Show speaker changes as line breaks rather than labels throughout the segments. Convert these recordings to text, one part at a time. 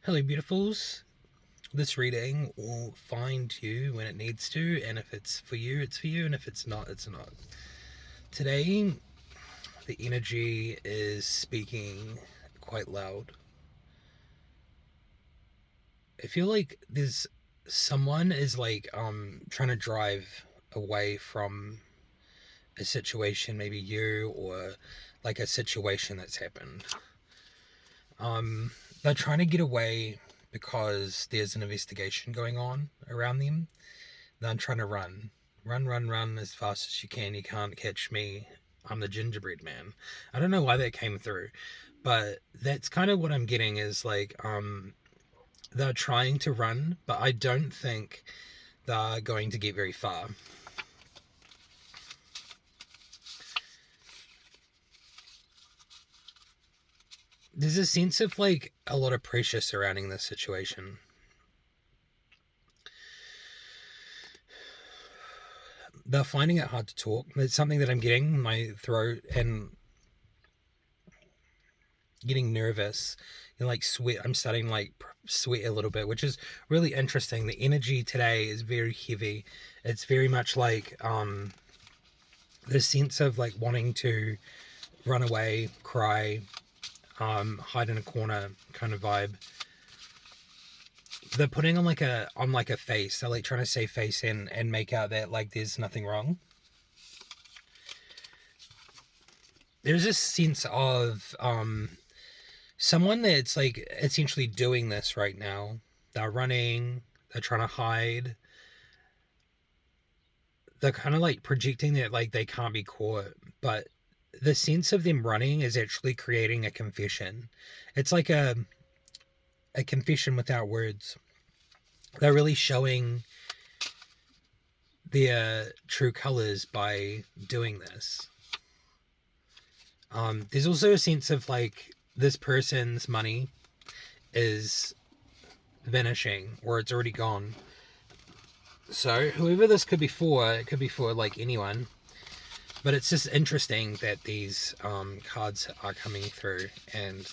Hello, beautifuls. This reading will find you when it needs to, and if it's for you, it's for you, and if it's not, it's not. Today, the energy is speaking quite loud. I feel like there's someone is trying to drive away from a situation, maybe you or like a situation that's happened. They're trying to get away because there's an investigation going on around them. Then trying to run. Run as fast as you can. You can't catch me. I'm the gingerbread man. I don't know why that came through, but that's kind of what I'm getting is they're trying to run, but I don't think they're going to get very far. There's a sense of like a lot of pressure surrounding this situation. They're finding it hard to talk. It's something that I'm getting my throat and getting nervous and like sweat. I'm starting like sweat a little bit, which is really interesting. The energy today is very heavy. It's very much like the sense of like wanting to run away, cry, hide in a corner kind of vibe. They're putting on like a face. They're like trying to save face and make out that like there's nothing wrong. There's this sense of someone that's like essentially doing this right now. They're running, they're trying to hide. They're kind of like projecting that like they can't be caught, but the sense of them running is actually creating a confession. It's like a confession without words. They're really showing their true colors by doing this. There's also a sense of like this person's money is vanishing or it's already gone. So whoever this could be for, it could be for like anyone. But it's just interesting that these cards are coming through, and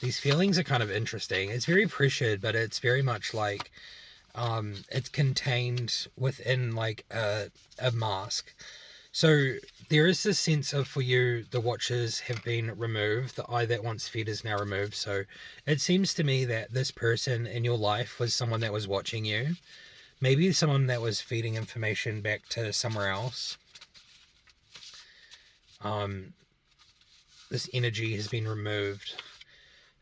these feelings are kind of interesting. It's very pressured, but it's very much like it's contained within like a mask. So there is this sense of, for you, the watchers have been removed. The eye that once fed is now removed. So it seems to me that this person in your life was someone that was watching you. Maybe someone that was feeding information back to somewhere else. This energy has been removed.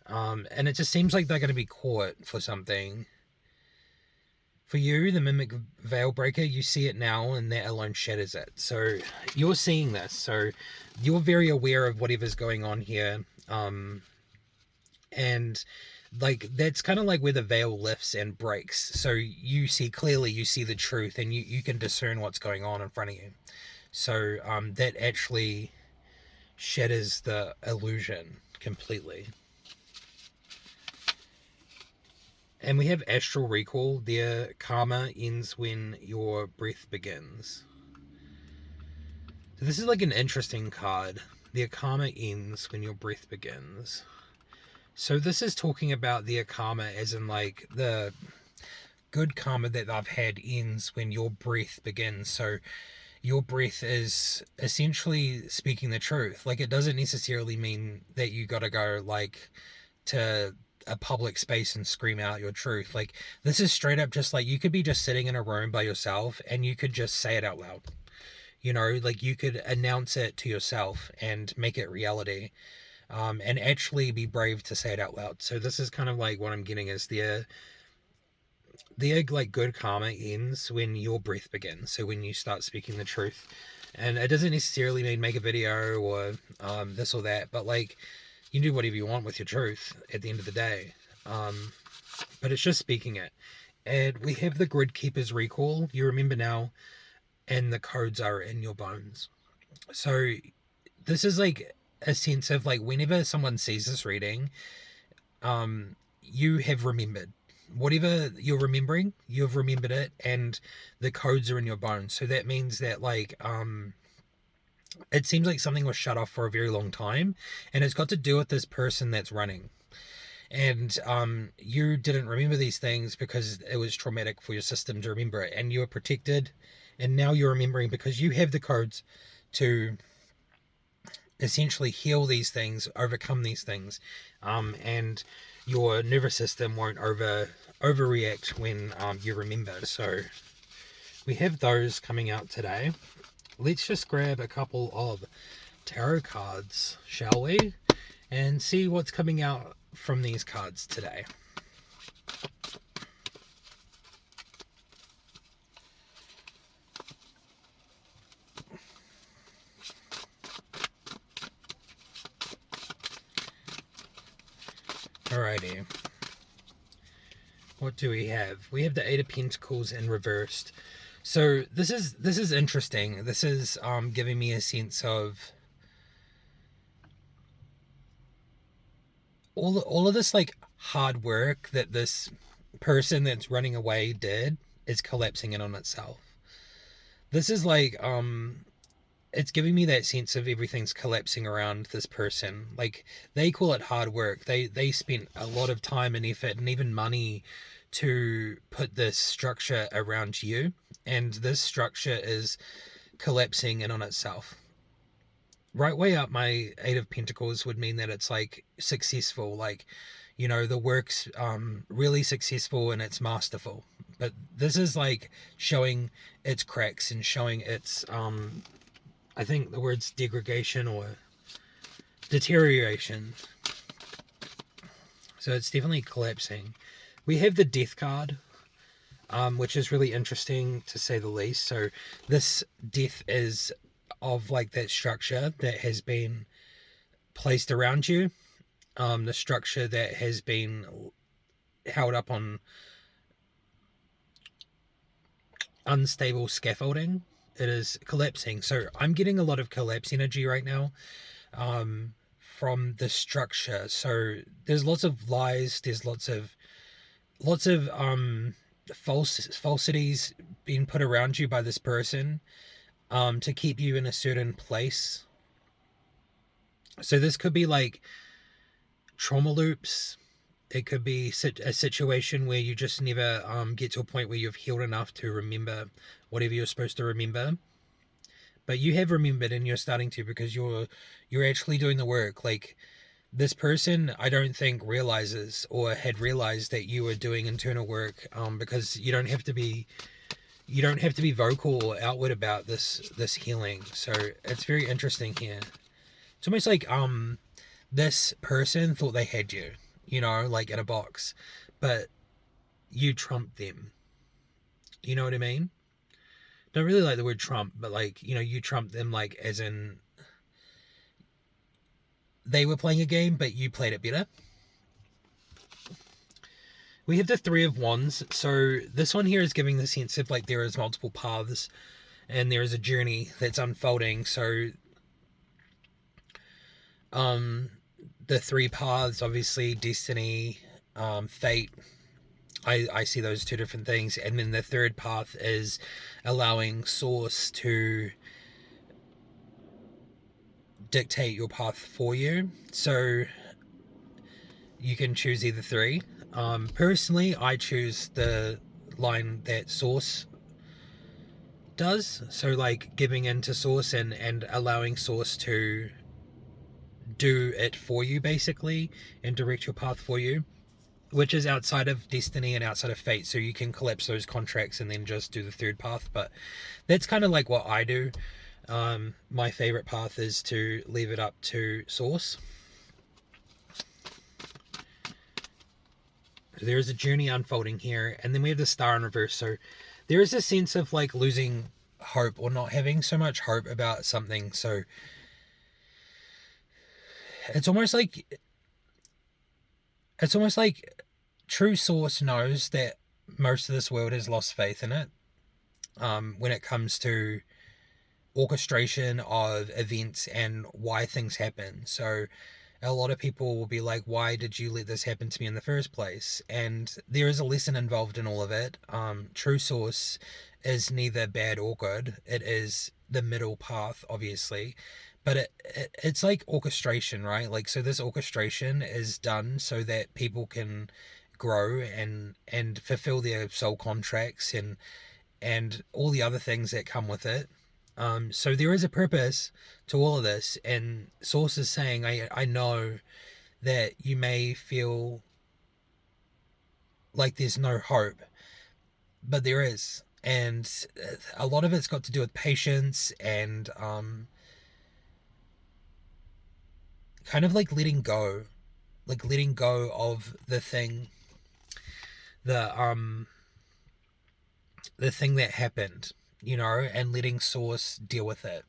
And it just seems like they're going to be caught for something. For you, the Mimic Veil Breaker, you see it now, and that alone shatters it. So you're seeing this. So you're very aware of whatever's going on here. And like that's kind of like where the veil lifts and breaks. So you see clearly, you see the truth, and you can discern what's going on in front of you. So that actually shatters the illusion completely. And we have Astral Recall. Their karma ends when your breath begins. So this is like an interesting card. Their karma ends when your breath begins. So this is talking about their karma as in like the good karma that they've had ends when your breath begins. So your breath is essentially speaking the truth. Like it doesn't necessarily mean that you got to go like to a public space and scream out your truth. Like this is straight up just like you could be just sitting in a room by yourself and you could just say it out loud. You know, like you could announce it to yourself and make it reality. And actually be brave to say it out loud. So this is kind of like what I'm getting is their like good karma ends when your breath begins. So when you start speaking the truth, and it doesn't necessarily mean make a video or this or that, but like you can do whatever you want with your truth at the end of the day. But it's just speaking it. And we have the Grid Keeper's Recall. You remember now, and the codes are in your bones. So this is like a sense of like whenever someone sees this reading, you have remembered whatever you're remembering, you've remembered it, and the codes are in your bones. So that means that like it seems like something was shut off for a very long time, and it's got to do with this person that's running. and you didn't remember these things because it was traumatic for your system to remember it, and you were protected, and now you're remembering because you have the codes to essentially heal these things, overcome these things, and your nervous system won't overreact when you remember. So we have those coming out today. Let's just grab a couple of tarot cards, shall we? And see what's coming out from these cards today. Alrighty. What do we have? We have the Eight of Pentacles in reversed. So this is interesting. This is giving me a sense of all of this like hard work that this person that's running away did is collapsing in on itself. This is like it's giving me that sense of everything's collapsing around this person. Like, they call it hard work. They spent a lot of time and effort and even money to put this structure around you, and this structure is collapsing in on itself. Right way up, my Eight of Pentacles would mean that it's like successful, like, you know, the work's really successful and it's masterful. But this is like showing its cracks and showing its I think the word's degradation or deterioration. So it's definitely collapsing. We have the Death card, which is really interesting to say the least. So this death is of like that structure that has been placed around you, the structure that has been held up on unstable scaffolding. It is collapsing. So I'm getting a lot of collapse energy right now from the structure. So there's lots of lies, there's lots of falsities being put around you by this person to keep you in a certain place. So this could be like trauma loops. It could be a situation where you just never get to a point where you've healed enough to remember whatever you're supposed to remember. But you have remembered, and you're starting to, because you're actually doing the work. Like, this person, I don't think realizes or had realized that you were doing internal work, because you don't have to be vocal or outward about this healing. So it's very interesting here. It's almost like this person thought they had you, you know, like in a box, but you trumped them. You know what I mean? Don't really like the word trump, but like, you know, you trumped them, like as in they were playing a game, but you played it better. We have the Three of Wands. So this one here is giving the sense of like there is multiple paths and there is a journey that's unfolding. So the three paths, obviously destiny, fate, I see those two different things. And then the third path is allowing source to dictate your path for you. So you can choose either three. Personally, I choose the line that source does. So like giving into source and allowing source to do it for you, basically, and direct your path for you, which is outside of destiny and outside of fate. So you can collapse those contracts and then just do the third path. But that's kind of like what I do. My favorite path is to leave it up to source. So there is a journey unfolding here, and then we have the Star in reverse. So there is a sense of like losing hope or not having so much hope about something. So it's almost like true source knows that most of this world has lost faith in it when it comes to orchestration of events and why things happen. So a lot of people will be like, why did you let this happen to me in the first place? And there is a lesson involved in all of it. True source is neither bad or good. It is the middle path, obviously, but it's like orchestration, right? Like, so this orchestration is done so that people can grow and fulfill their soul contracts and all the other things that come with it. So there is a purpose to all of this, and Source is saying, I know that you may feel like there's no hope, but there is. And a lot of it's got to do with patience and kind of like letting go of the the thing that happened, and letting Source deal with it.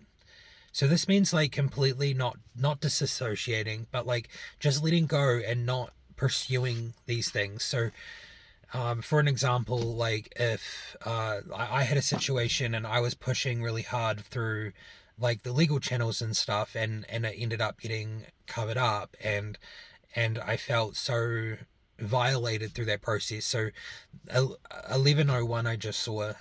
So this means like completely not disassociating, but like just letting go and not pursuing these things. So for an example, like if I had a situation and I was pushing really hard through like the legal channels and stuff, and it ended up getting covered up, and I felt so violated through that process. So 1101 I just saw,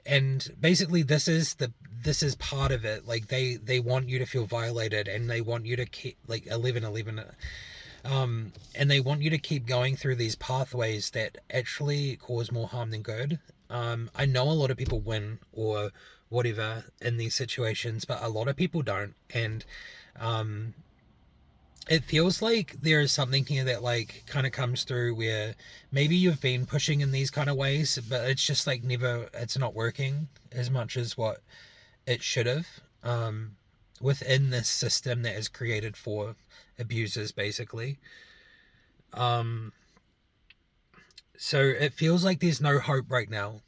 and basically this is part of it. Like they want you to feel violated, and they want you to keep like 1111, and they want you to keep going through these pathways that actually cause more harm than good. I know a lot of people win or whatever in these situations, but a lot of people don't. And it feels like there is something here that like kind of comes through where maybe you've been pushing in these kind of ways, but it's just like it's not working as much as what it should have, within this system that is created for abusers, basically. Um, so it feels like there's no hope right now.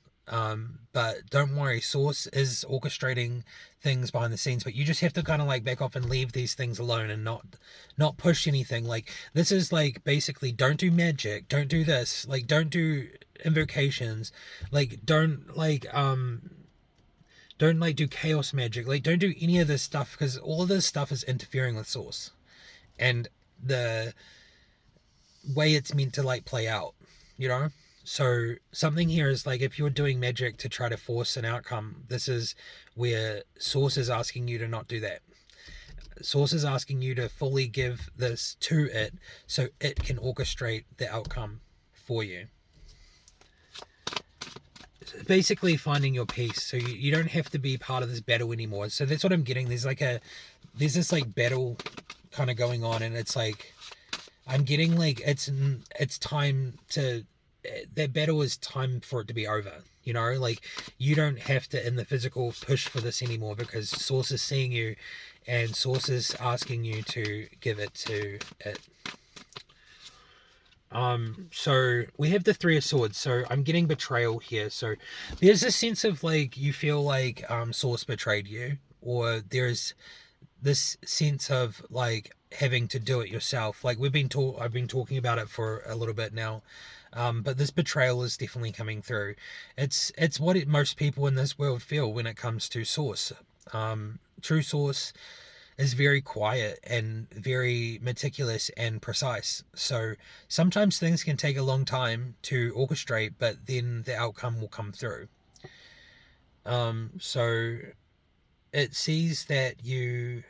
But don't worry, Source is orchestrating things behind the scenes, but you just have to kind of like back off and leave these things alone and not push anything. Like this is like basically don't do magic, don't do this, like don't do invocations, like don't like do chaos magic, like don't do any of this stuff, because all of this stuff is interfering with Source and the way it's meant to like play out, you know? So something here is like if you're doing magic to try to force an outcome, this is where Source is asking you to not do that. Source is asking you to fully give this to it so it can orchestrate the outcome for you. Basically finding your peace, so you don't have to be part of this battle anymore. So that's what I'm getting. There's this like battle kind of going on, and it's like I'm getting like it's time to, that battle is time for it to be over. Like you don't have to in the physical push for this anymore, because Source is seeing you and Source is asking you to give it to it. So we have the Three of Swords, so I'm getting betrayal here. So there's a sense of like you feel like Source betrayed you, or there's this sense of like having to do it yourself. Like I've been talking about it for a little bit now, but this betrayal is definitely coming through. It's what most people in this world feel when it comes to Source. True Source is very quiet and very meticulous and precise. So sometimes things can take a long time to orchestrate, but then the outcome will come through. So it sees that you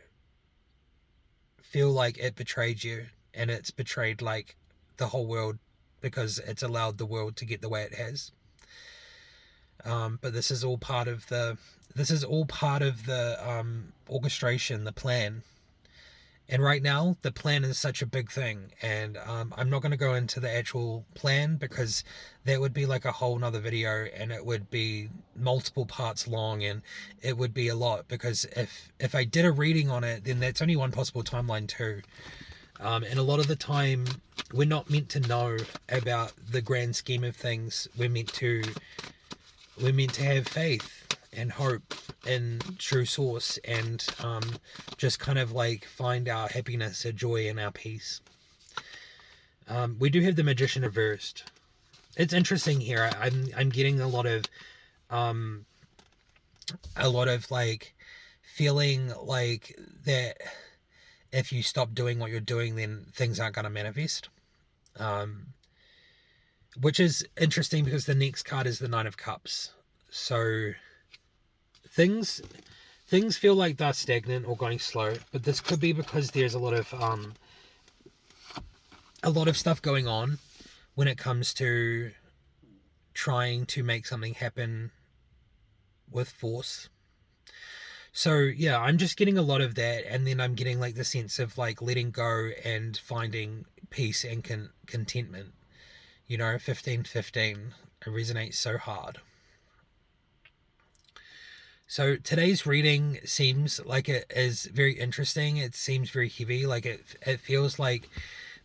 feel like it betrayed you, and it's betrayed like the whole world because it's allowed the world to get the way it has. But this is all part of the orchestration, the plan. And right now, the plan is such a big thing, and I'm not going to go into the actual plan because that would be like a whole nother video, and it would be multiple parts long, and it would be a lot, because if I did a reading on it, then that's only one possible timeline too. And a lot of the time, we're not meant to know about the grand scheme of things. We're meant to have faith and hope in True Source, and just kind of like find our happiness, our joy, and our peace. We do have the Magician reversed. It's interesting here. I'm getting a lot of like feeling like that if you stop doing what you're doing, then things aren't going to manifest. Which is interesting because the next card is the Nine of Cups. So things things feel like they're stagnant or going slow, but this could be because there's a lot of stuff going on when it comes to trying to make something happen with force. So yeah, I'm just getting a lot of that, and then I'm getting like the sense of like letting go and finding peace and contentment. 1515, it resonates so hard. So today's reading seems like it is very interesting. It seems very heavy. Like it feels like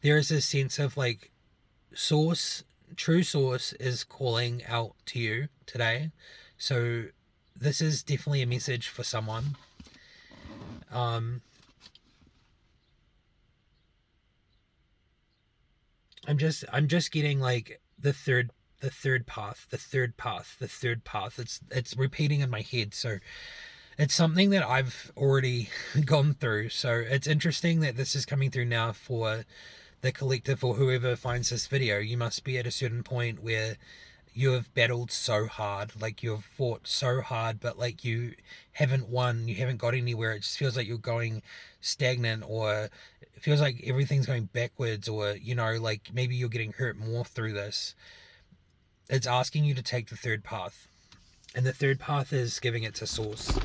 there is a sense of like true source is calling out to you today. So this is definitely a message for someone. I'm just getting like the third path. It's repeating in my head. So it's something that I've already gone through. So it's interesting that this is coming through now for the collective or whoever finds this video. You must be at a certain point where you have battled so hard, like you've fought so hard, but like you haven't won, you haven't got anywhere. It just feels like you're going stagnant, or it feels like everything's going backwards, or like maybe you're getting hurt more through this. It's asking you to take the third path, and the third path is giving it to source.